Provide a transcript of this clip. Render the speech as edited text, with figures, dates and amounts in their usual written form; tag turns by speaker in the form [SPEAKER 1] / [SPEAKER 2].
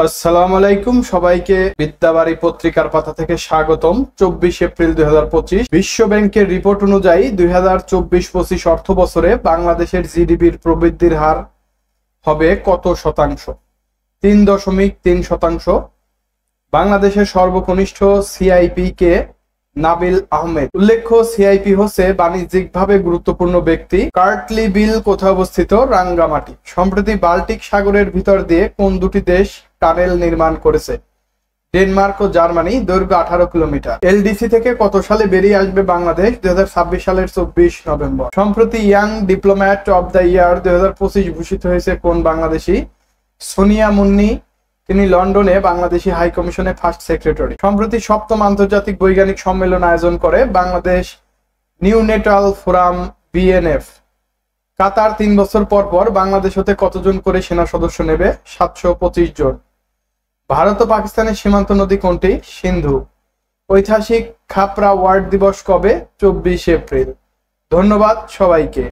[SPEAKER 1] আসসালামু আলাইকুম সবাইকে বিদ্যাবাড়ি পত্রিকার পাতা থেকে স্বাগতম। 24 এপ্রিল 2025 বিশ্ব ব্যাংকের রিপোর্ট অনুযায়ী 2024-25 অর্থ বছরে বাংলাদেশের জিডিপির প্রবৃদ্ধির হার হবে কত শতাংশ? 3.3%। বাংলাদেশের সর্বকনিষ্ঠ সিআইপি কে? নাবিল আহমেদ। উল্লেখ্য, সিআইপি হচ্ছে বাণিজ্যিকভাবে গুরুত্বপূর্ণ ব্যক্তি। কার্টলি বিল কোথায় অবস্থিত? রাঙ্গামাটি। সম্প্রতি বাল্টিক সাগরের ভিতর দিয়ে কোন দুটি দেশ টানেল নির্মাণ করেছে? ডেনমার্ক ও জার্মানি। দৈর্ঘ্য 18 কিলোমিটার। এলডিসি থেকে কত সালে বেরিয়ে আসবে বাংলাদেশ? 2026 সালের 24 নভেম্বর। সম্প্রতি young diplomat of the year 2025 ভূষিত হয়েছে কোন বাংলাদেশি? সোনিয়া মুন্নি। তিনি লন্ডনে বাংলাদেশি হাই কমিশনের ফার্স্ট সেক্রেটারি। সম্প্রতি 7ম আন্তর্জাতিক বৈজ্ঞানিক সম্মেলন আয়োজন করে বাংলাদেশ নিউনেটাল ফোরাম বিএনএফ। কাতার 3 বছর পর পর বাংলাদেশ হতে কতজন করে সেনা সদস্য নেবে? 725 জন। ভারত ও পাকিস্তানের সীমান্ত নদী কোনটি? সিন্ধু। ঐতিহাসিক খাপড়া ওয়ার্ড দিবস কবে? 24 এপ্রিল। ধন্যবাদ সবাইকে।